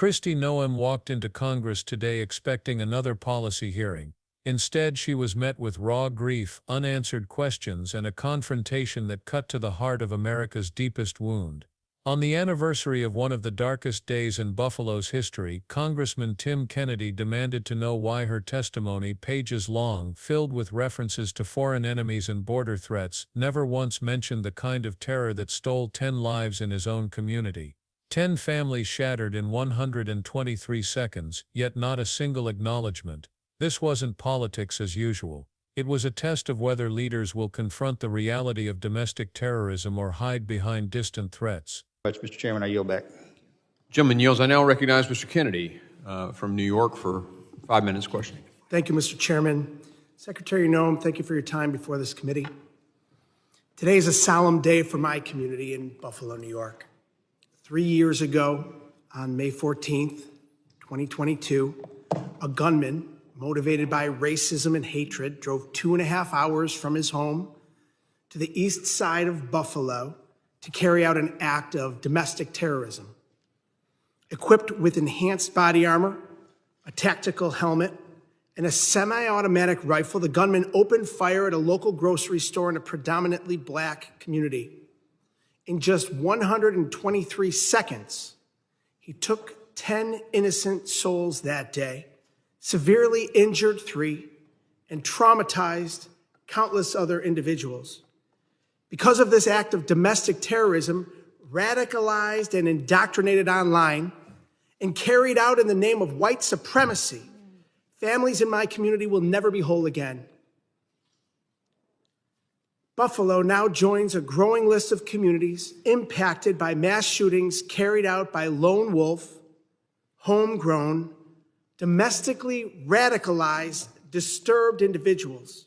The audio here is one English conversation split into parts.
Kristi Noem walked into Congress today expecting another policy hearing. Instead, she was met with raw grief, unanswered questions, and a confrontation that cut to the heart of America's deepest wound. On the anniversary of one of the darkest days in Buffalo's history, Congressman Tim Kennedy demanded to know why her testimony, pages long, filled with references to foreign enemies and border threats, never once mentioned the kind of terror that stole 10 lives in his own community. 10 families shattered in 123 seconds, yet not a single acknowledgement. This wasn't politics as usual. It was a test of whether leaders will confront the reality of domestic terrorism or hide behind distant threats. Mr. Chairman, I yield back. Gentleman yields. I now recognize Mr. Kennedy from New York for 5 minutes questioning. Thank you, Mr. Chairman. Secretary Noem, thank you for your time before this committee. Today is a solemn day for my community in Buffalo, New York. 3 years ago, on May 14th, 2022, a gunman, motivated by racism and hatred, drove 2.5 hours from his home to the east side of Buffalo to carry out an act of domestic terrorism. Equipped with enhanced body armor, a tactical helmet, and a semi-automatic rifle, the gunman opened fire at a local grocery store in a predominantly black community. In just 123 seconds, he took 10 innocent souls that day, severely injured 3, and traumatized countless other individuals. Because of this act of domestic terrorism, radicalized and indoctrinated online, and carried out in the name of white supremacy, families in my community will never be whole again. Buffalo now joins a growing list of communities impacted by mass shootings carried out by lone wolf, homegrown, domestically radicalized, disturbed individuals.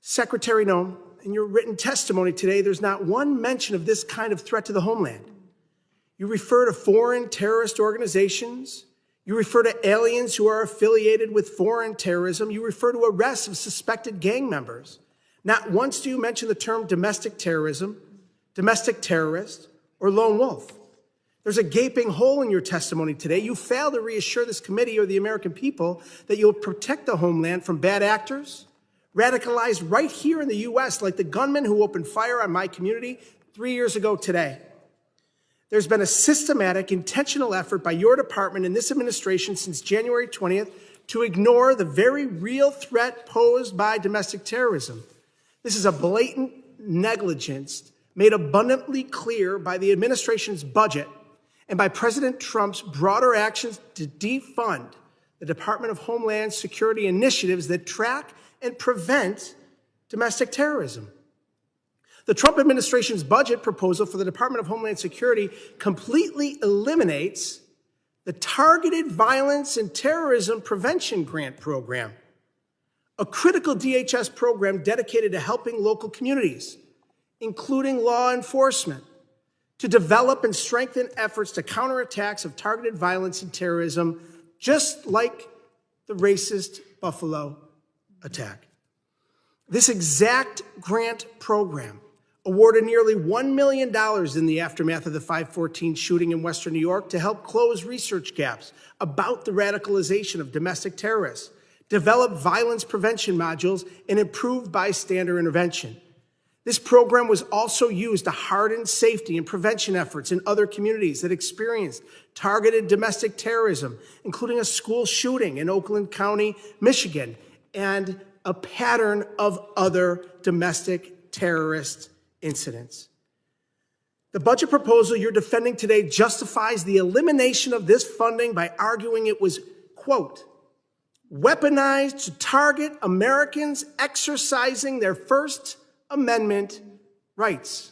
Secretary Noem, in your written testimony today, there's not one mention of this kind of threat to the homeland. You refer to foreign terrorist organizations. You refer to aliens who are affiliated with foreign terrorism. You refer to arrests of suspected gang members. Not once do you mention the term domestic terrorism, domestic terrorist, or lone wolf. There's a gaping hole in your testimony today. You fail to reassure this committee or the American people that you'll protect the homeland from bad actors, radicalized right here in the U.S., like the gunman who opened fire on my community 3 years ago today. There's been a systematic, intentional effort by your department and this administration since January 20th to ignore the very real threat posed by domestic terrorism. This is a blatant negligence made abundantly clear by the administration's budget and by President Trump's broader actions to defund the Department of Homeland Security initiatives that track and prevent domestic terrorism. The Trump administration's budget proposal for the Department of Homeland Security completely eliminates the Targeted Violence and Terrorism Prevention Grant Program, a critical DHS program dedicated to helping local communities, including law enforcement, to develop and strengthen efforts to counter attacks of targeted violence and terrorism, just like the racist Buffalo attack. This exact grant program awarded nearly $1 million in the aftermath of the 514 shooting in Western New York to help close research gaps about the radicalization of domestic terrorists, develop violence prevention modules, and improve bystander intervention. This program was also used to harden safety and prevention efforts in other communities that experienced targeted domestic terrorism, including a school shooting in Oakland County, Michigan, and a pattern of other domestic terrorist incidents. The budget proposal you're defending today justifies the elimination of this funding by arguing it was, quote, weaponized to target Americans exercising their First Amendment rights,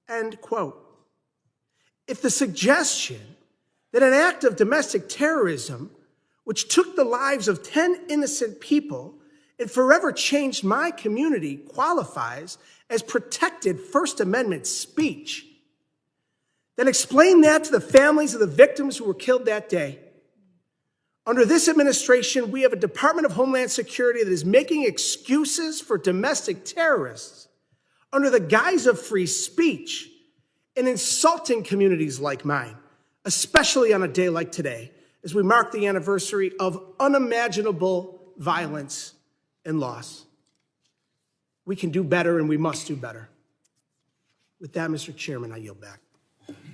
end quote. If the suggestion that an act of domestic terrorism, which took the lives of 10 innocent people and forever changed my community, qualifies as protected First Amendment speech, then explain that to the families of the victims who were killed that day. Under this administration, we have a Department of Homeland Security that is making excuses for domestic terrorists under the guise of free speech and insulting communities like mine, especially on a day like today, as we mark the anniversary of unimaginable violence and loss. We can do better, and we must do better. With that, Mr. Chairman, I yield back.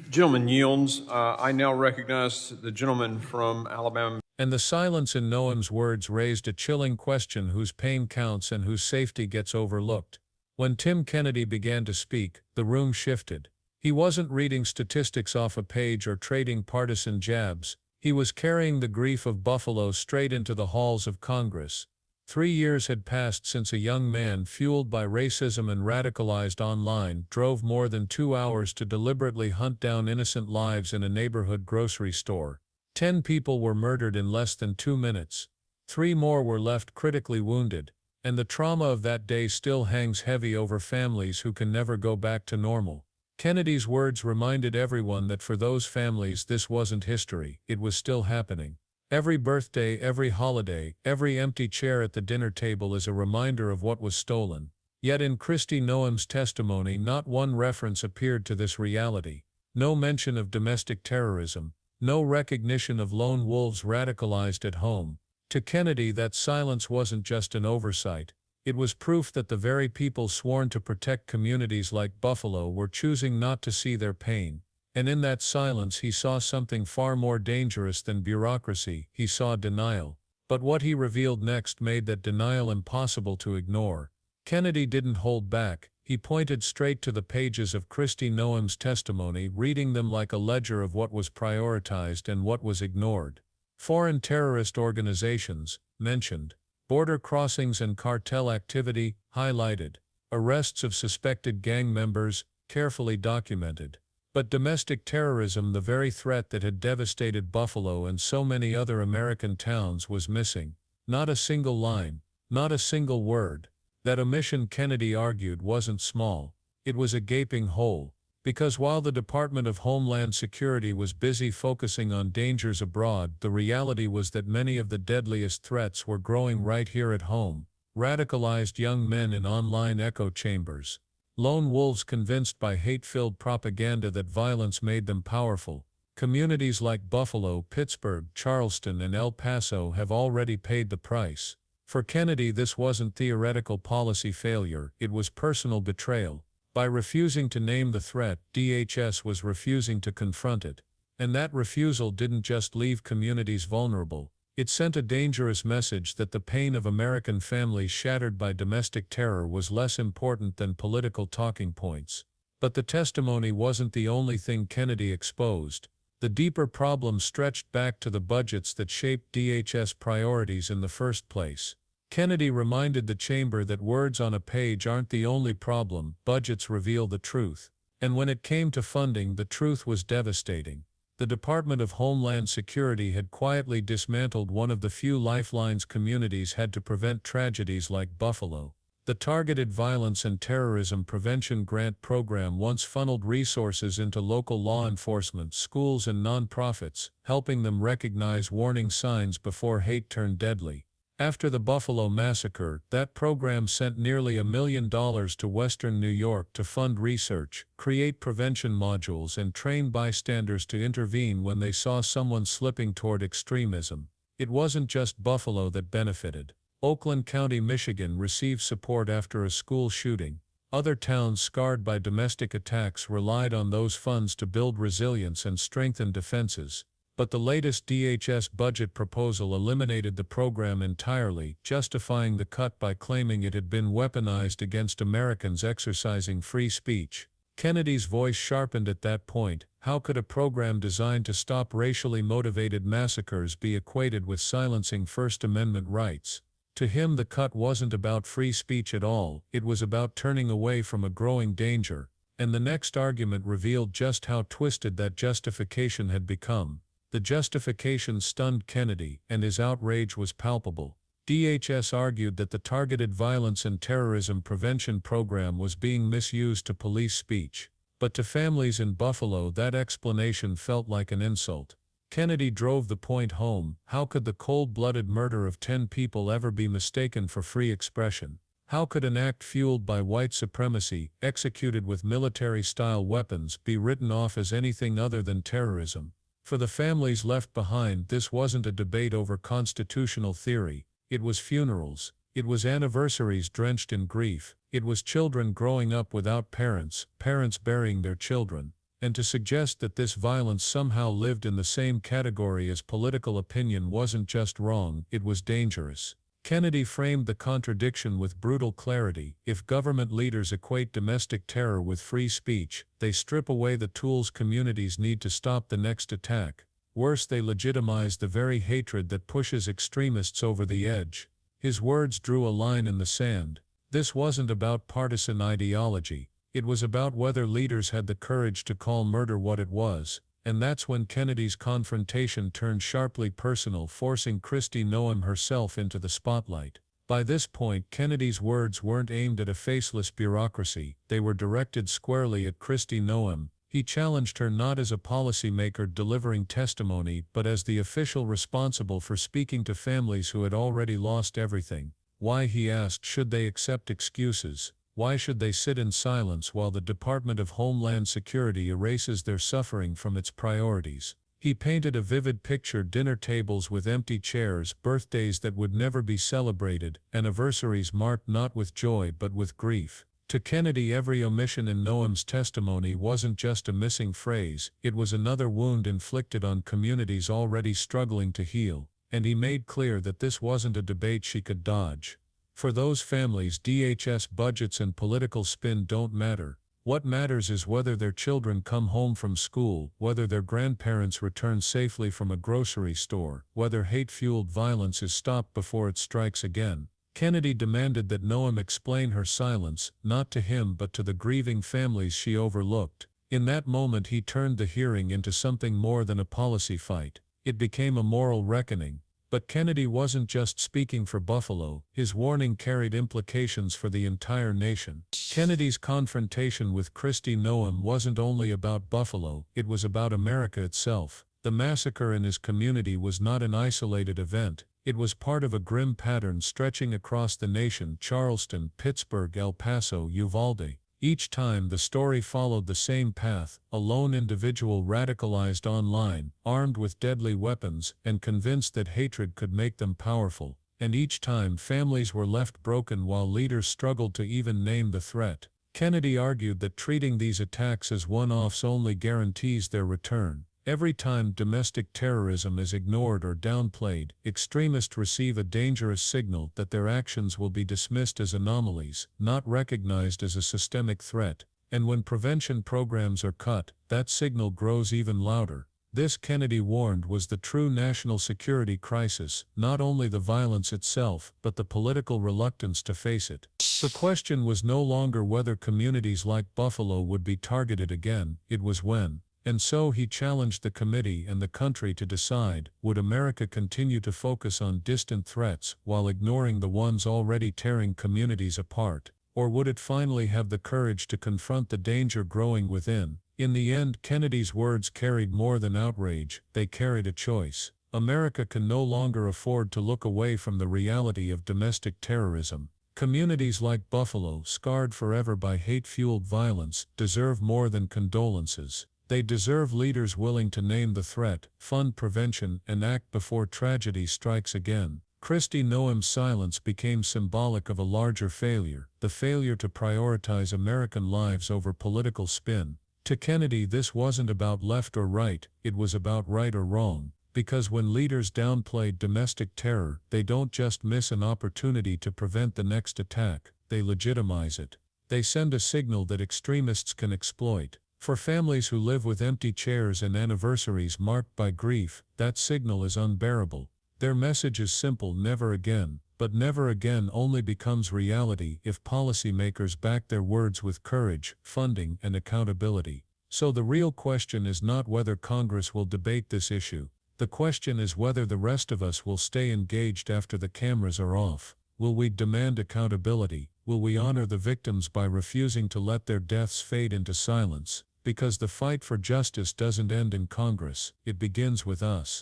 Gentleman yields. I now recognize the gentleman from Alabama. And the silence in Noem's words raised a chilling question whose pain counts and whose safety gets overlooked. When Tim Kennedy began to speak, the room shifted. He wasn't reading statistics off a page or trading partisan jabs. He was carrying the grief of Buffalo straight into the halls of Congress. 3 years had passed since a young man fueled by racism and radicalized online drove more than 2 hours to deliberately hunt down innocent lives in a neighborhood grocery store. 10 people were murdered in less than 2 minutes. 3 more were left critically wounded, and the trauma of that day still hangs heavy over families who can never go back to normal. Kennedy's words reminded everyone that for those families this wasn't history, it was still happening. Every birthday, every holiday, every empty chair at the dinner table is a reminder of what was stolen. Yet in Kristi Noem's testimony not one reference appeared to this reality. No mention of domestic terrorism, no recognition of lone wolves radicalized at home. To Kennedy, that silence wasn't just an oversight. It was proof that the very people sworn to protect communities like Buffalo were choosing not to see their pain. And in that silence he saw something far more dangerous than bureaucracy. He saw denial. But what he revealed next made that denial impossible to ignore. Kennedy didn't hold back. He pointed straight to the pages of Kristi Noem's testimony, reading them like a ledger of what was prioritized and what was ignored. Foreign terrorist organizations, mentioned. Border crossings and cartel activity, highlighted. Arrests of suspected gang members, carefully documented. But domestic terrorism, the very threat that had devastated Buffalo and so many other American towns, was missing. Not a single line, not a single word. That omission, Kennedy argued, wasn't small. It was a gaping hole. Because while the Department of Homeland Security was busy focusing on dangers abroad, the reality was that many of the deadliest threats were growing right here at home. Radicalized young men in online echo chambers. Lone wolves convinced by hate-filled propaganda that violence made them powerful. Communities like Buffalo, Pittsburgh, Charleston, and El Paso have already paid the price. For Kennedy, this wasn't theoretical policy failure, it was personal betrayal. By refusing to name the threat, DHS was refusing to confront it. And that refusal didn't just leave communities vulnerable. It sent a dangerous message that the pain of American families shattered by domestic terror was less important than political talking points. But the testimony wasn't the only thing Kennedy exposed. The deeper problem stretched back to the budgets that shaped DHS priorities in the first place. Kennedy reminded the chamber that words on a page aren't the only problem, budgets reveal the truth. And when it came to funding, the truth was devastating. The Department of Homeland Security had quietly dismantled one of the few lifelines communities had to prevent tragedies like Buffalo. The Targeted Violence and Terrorism Prevention Grant Program once funneled resources into local law enforcement, schools, and nonprofits, helping them recognize warning signs before hate turned deadly. After the Buffalo Massacre, that program sent nearly $1 million to Western New York to fund research, create prevention modules, and train bystanders to intervene when they saw someone slipping toward extremism. It wasn't just Buffalo that benefited. Oakland County, Michigan received support after a school shooting. Other towns scarred by domestic attacks relied on those funds to build resilience and strengthen defenses. But the latest DHS budget proposal eliminated the program entirely, justifying the cut by claiming it had been weaponized against Americans exercising free speech. Kennedy's voice sharpened at that point. How could a program designed to stop racially motivated massacres be equated with silencing First Amendment rights? To him, the cut wasn't about free speech at all, it was about turning away from a growing danger. And the next argument revealed just how twisted that justification had become. The justification stunned Kennedy, and his outrage was palpable. DHS argued that the Targeted Violence and Terrorism Prevention Program was being misused to police speech. But to families in Buffalo, that explanation felt like an insult. Kennedy drove the point home. How could the cold-blooded murder of 10 people ever be mistaken for free expression? How could an act fueled by white supremacy, executed with military-style weapons, be written off as anything other than terrorism? For the families left behind, this wasn't a debate over constitutional theory. It was funerals. It was anniversaries drenched in grief. It was children growing up without parents, parents burying their children. And to suggest that this violence somehow lived in the same category as political opinion wasn't just wrong, it was dangerous. Kennedy framed the contradiction with brutal clarity. If government leaders equate domestic terror with free speech, they strip away the tools communities need to stop the next attack. Worse, they legitimize the very hatred that pushes extremists over the edge. His words drew a line in the sand. This wasn't about partisan ideology. It was about whether leaders had the courage to call murder what it was. And that's when Kennedy's confrontation turned sharply personal, forcing Kristi Noem herself into the spotlight. By this point, Kennedy's words weren't aimed at a faceless bureaucracy. They were directed squarely at Kristi Noem. He challenged her not as a policymaker delivering testimony, but as the official responsible for speaking to families who had already lost everything. Why, he asked, should they accept excuses? Why should they sit in silence while the Department of Homeland Security erases their suffering from its priorities? He painted a vivid picture: dinner tables with empty chairs, birthdays that would never be celebrated, anniversaries marked not with joy but with grief. To Kennedy, every omission in Noem's testimony wasn't just a missing phrase, it was another wound inflicted on communities already struggling to heal. And he made clear that this wasn't a debate she could dodge. For those families, DHS budgets and political spin don't matter. What matters is whether their children come home from school, whether their grandparents return safely from a grocery store, whether hate-fueled violence is stopped before it strikes again. Kennedy demanded that Noem explain her silence, not to him but to the grieving families she overlooked. In that moment, he turned the hearing into something more than a policy fight. It became a moral reckoning. But Kennedy wasn't just speaking for Buffalo. His warning carried implications for the entire nation. Kennedy's confrontation with Kristi Noem wasn't only about Buffalo, it was about America itself. The massacre in his community was not an isolated event. It was part of a grim pattern stretching across the nation: Charleston, Pittsburgh, El Paso, Uvalde. Each time the story followed the same path: a lone individual radicalized online, armed with deadly weapons, and convinced that hatred could make them powerful. And each time families were left broken while leaders struggled to even name the threat. Kennedy argued that treating these attacks as one-offs only guarantees their return. Every time domestic terrorism is ignored or downplayed, extremists receive a dangerous signal that their actions will be dismissed as anomalies, not recognized as a systemic threat. And when prevention programs are cut, that signal grows even louder. This, Kennedy warned, was the true national security crisis, not only the violence itself, but the political reluctance to face it. The question was no longer whether communities like Buffalo would be targeted again, it was when. And so he challenged the committee and the country to decide: would America continue to focus on distant threats while ignoring the ones already tearing communities apart? Or would it finally have the courage to confront the danger growing within? In the end, Kennedy's words carried more than outrage, they carried a choice. America can no longer afford to look away from the reality of domestic terrorism. Communities like Buffalo, scarred forever by hate-fueled violence, deserve more than condolences. They deserve leaders willing to name the threat, fund prevention, and act before tragedy strikes again. Kristi Noem's silence became symbolic of a larger failure, the failure to prioritize American lives over political spin. To Kennedy, this wasn't about left or right, it was about right or wrong. Because when leaders downplay domestic terror, they don't just miss an opportunity to prevent the next attack, they legitimize it. They send a signal that extremists can exploit. For families who live with empty chairs and anniversaries marked by grief, that signal is unbearable. Their message is simple: never again. But never again only becomes reality if policymakers back their words with courage, funding, and accountability. So the real question is not whether Congress will debate this issue. The question is whether the rest of us will stay engaged after the cameras are off. Will we demand accountability? Will we honor the victims by refusing to let their deaths fade into silence? Because the fight for justice doesn't end in Congress, it begins with us.